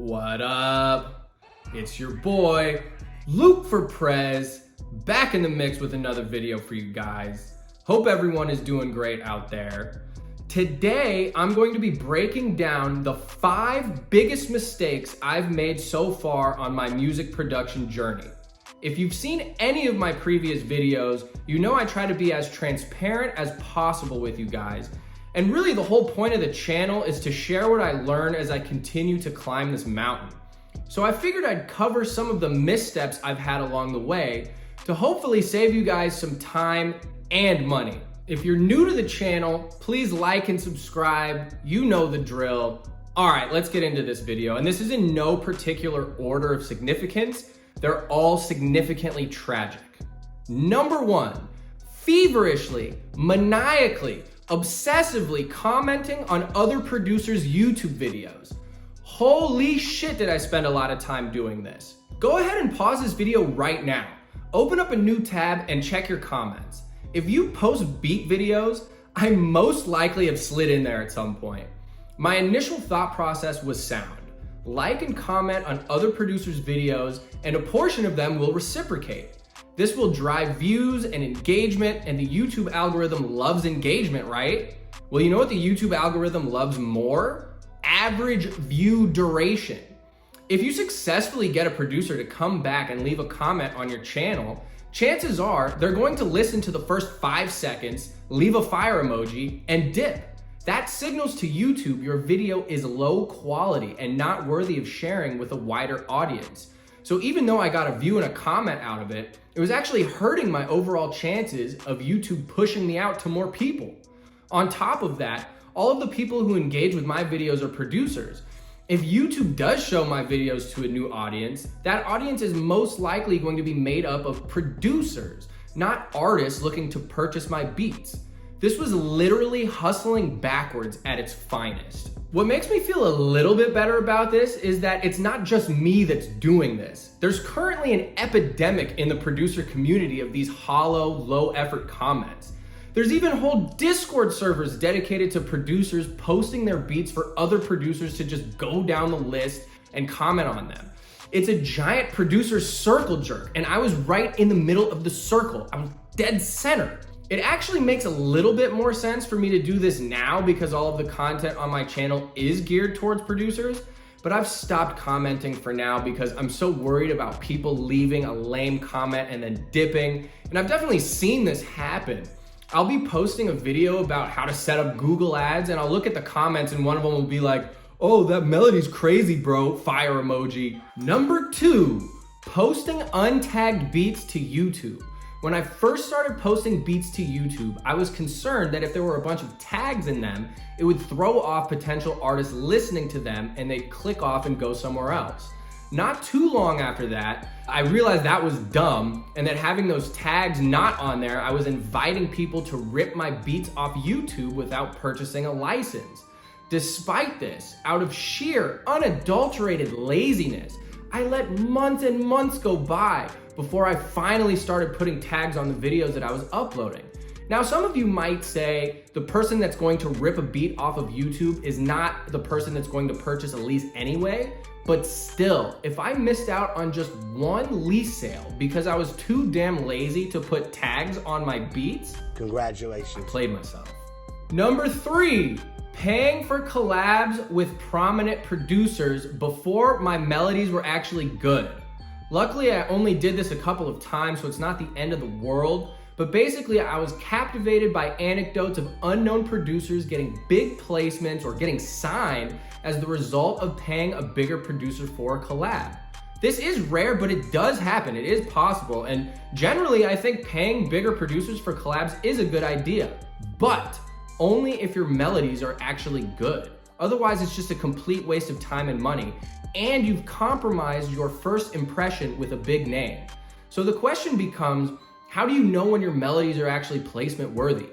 What up? It's your boy, Luke for Prez, back in the mix with another video for you guys. Hope everyone is doing great out there. Today, I'm going to be breaking down the 5 biggest mistakes I've made so far on my music production journey. If you've seen any of my previous videos, you know I try to be as transparent as possible with you guys. And really the whole point of the channel is to share what I learn as I continue to climb this mountain. So I figured I'd cover some of the missteps I've had along the way to hopefully save you guys some time and money. If you're new to the channel, please like and subscribe. You know the drill. All right, let's get into this video. And this is in no particular order of significance. They're all significantly tragic. Number 1, feverishly, maniacally, obsessively commenting on other producers' YouTube videos. Holy shit, did I spend a lot of time doing this. Go ahead and pause this video right now. Open up a new tab and check your comments. If you post beat videos, I most likely have slid in there at some point. My initial thought process was sound. Like and comment on other producers' videos, and a portion of them will reciprocate. This will drive views and engagement, and the YouTube algorithm loves engagement, right? Well, you know what the YouTube algorithm loves more? Average view duration. If you successfully get a producer to come back and leave a comment on your channel, chances are they're going to listen to the first 5 seconds, leave a fire emoji, and dip. That signals to YouTube your video is low quality and not worthy of sharing with a wider audience. So even though I got a view and a comment out of it, it was actually hurting my overall chances of YouTube pushing me out to more people. On top of that, all of the people who engage with my videos are producers. If YouTube does show my videos to a new audience, that audience is most likely going to be made up of producers, not artists looking to purchase my beats. This was literally hustling backwards at its finest. What makes me feel a little bit better about this is that it's not just me that's doing this. There's currently an epidemic in the producer community of these hollow, low-effort comments. There's even whole Discord servers dedicated to producers posting their beats for other producers to just go down the list and comment on them. It's a giant producer circle jerk, and I was right in the middle of the circle. I was dead center. It actually makes a little bit more sense for me to do this now because all of the content on my channel is geared towards producers, but I've stopped commenting for now because I'm so worried about people leaving a lame comment and then dipping, and I've definitely seen this happen. I'll be posting a video about how to set up Google Ads, and I'll look at the comments and one of them will be like, "Oh, that melody's crazy, bro," fire emoji. Number 2, posting untagged beats to YouTube. When I first started posting beats to YouTube, I was concerned that if there were a bunch of tags in them, it would throw off potential artists listening to them and they'd click off and go somewhere else. Not too long after that, I realized that was dumb and that having those tags not on there, I was inviting people to rip my beats off YouTube without purchasing a license. Despite this, out of sheer, unadulterated laziness, I let months and months go by before I finally started putting tags on the videos that I was uploading. Now, some of you might say the person that's going to rip a beat off of YouTube is not the person that's going to purchase a lease anyway, but still, if I missed out on just one lease sale because I was too damn lazy to put tags on my beats, congratulations, I played myself. Number 3, paying for collabs with prominent producers before my melodies were actually good. Luckily, I only did this a couple of times, so it's not the end of the world, but basically I was captivated by anecdotes of unknown producers getting big placements or getting signed as the result of paying a bigger producer for a collab. This is rare, but it does happen. It is possible, and generally I think paying bigger producers for collabs is a good idea, but only if your melodies are actually good. Otherwise, it's just a complete waste of time and money, and you've compromised your first impression with a big name. So the question becomes, how do you know when your melodies are actually placement worthy?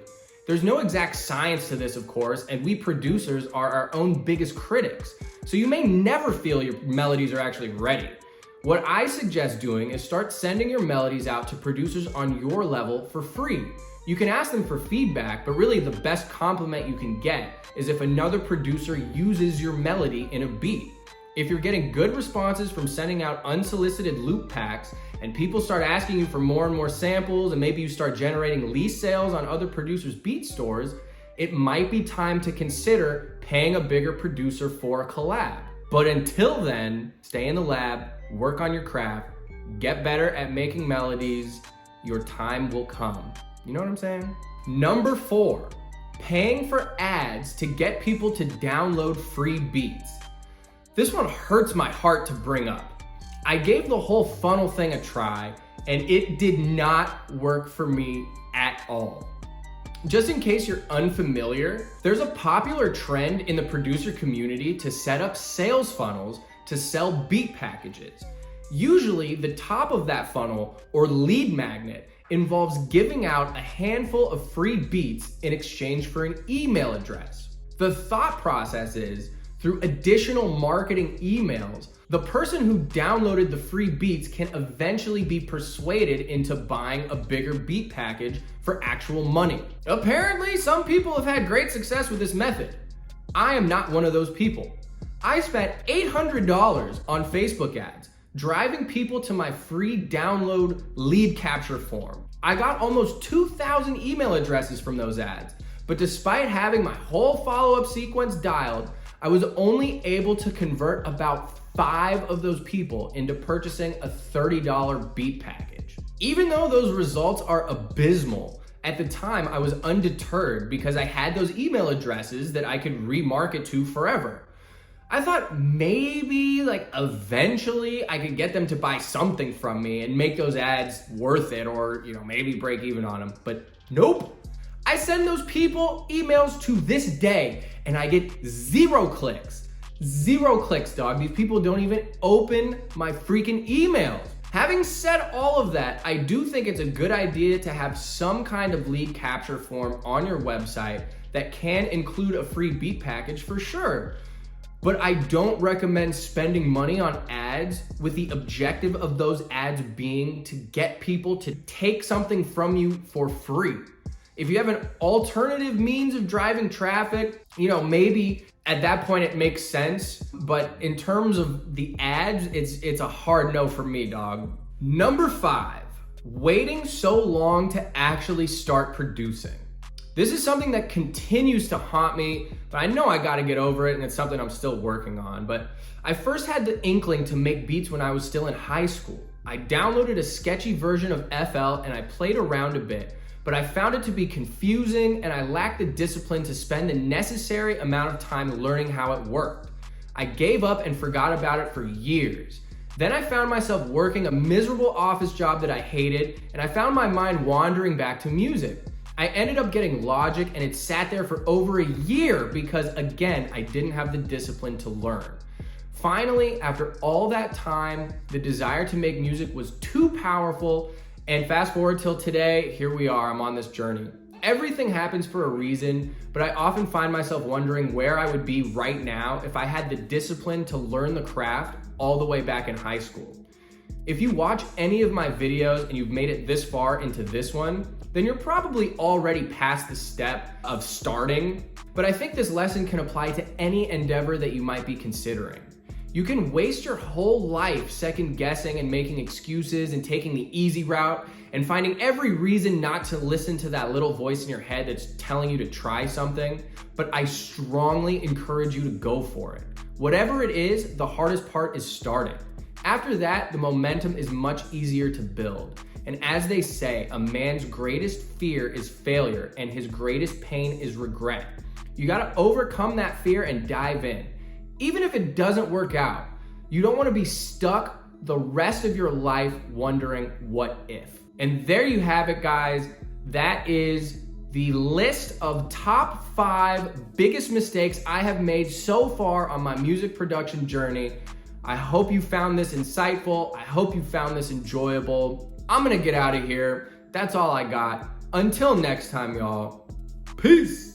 There's no exact science to this, of course, and we producers are our own biggest critics. So you may never feel your melodies are actually ready. What I suggest doing is start sending your melodies out to producers on your level for free. You can ask them for feedback, but really the best compliment you can get is if another producer uses your melody in a beat. If you're getting good responses from sending out unsolicited loop packs and people start asking you for more and more samples and maybe you start generating lease sales on other producers' beat stores, it might be time to consider paying a bigger producer for a collab. But until then, stay in the lab, work on your craft, get better at making melodies, your time will come. You know what I'm saying? Number 4, paying for ads to get people to download free beats. This one hurts my heart to bring up. I gave the whole funnel thing a try and it did not work for me at all. Just in case you're unfamiliar, there's a popular trend in the producer community to set up sales funnels to sell beat packages. Usually the top of that funnel or lead magnet involves giving out a handful of free beats in exchange for an email address. The thought process is, through additional marketing emails, the person who downloaded the free beats can eventually be persuaded into buying a bigger beat package for actual money. Apparently, some people have had great success with this method. I am not one of those people. I spent $800 on Facebook ads, driving people to my free download lead capture form. I got almost 2,000 email addresses from those ads, but despite having my whole follow-up sequence dialed, I was only able to convert about 5 of those people into purchasing a $30 beat package. Even though those results are abysmal, at the time I was undeterred because I had those email addresses that I could remarket to forever. I thought maybe eventually I could get them to buy something from me and make those ads worth it, or maybe break even on them, but nope. I send those people emails to this day and I get 0 clicks. 0 clicks, dog. These people don't even open my freaking emails. Having said all of that, I do think it's a good idea to have some kind of lead capture form on your website that can include a free beat package for sure. But I don't recommend spending money on ads with the objective of those ads being to get people to take something from you for free. If you have an alternative means of driving traffic, maybe at that point it makes sense. But in terms of the ads, it's a hard no for me, dog. Number 5, waiting so long to actually start producing. This is something that continues to haunt me, but I know I gotta get over it and it's something I'm still working on. But I first had the inkling to make beats when I was still in high school. I downloaded a sketchy version of FL and I played around a bit, but I found it to be confusing and I lacked the discipline to spend the necessary amount of time learning how it worked. I gave up and forgot about it for years. Then I found myself working a miserable office job that I hated, and I found my mind wandering back to music. I ended up getting Logic and it sat there for over a year because, again, I didn't have the discipline to learn. Finally, after all that time, the desire to make music was too powerful, and fast forward till today, here we are, I'm on this journey. Everything happens for a reason, but I often find myself wondering where I would be right now if I had the discipline to learn the craft all the way back in high school. If you watch any of my videos and you've made it this far into this one, then you're probably already past the step of starting. But I think this lesson can apply to any endeavor that you might be considering. You can waste your whole life second guessing and making excuses and taking the easy route and finding every reason not to listen to that little voice in your head that's telling you to try something. But I strongly encourage you to go for it. Whatever it is, the hardest part is starting. After that, the momentum is much easier to build. And as they say, a man's greatest fear is failure and his greatest pain is regret. You gotta overcome that fear and dive in. Even if it doesn't work out, you don't wanna be stuck the rest of your life wondering what if. And there you have it, guys. That is the list of top 5 biggest mistakes I have made so far on my music production journey. I hope you found this insightful. I hope you found this enjoyable. I'm gonna get out of here. That's all I got. Until next time, y'all. Peace.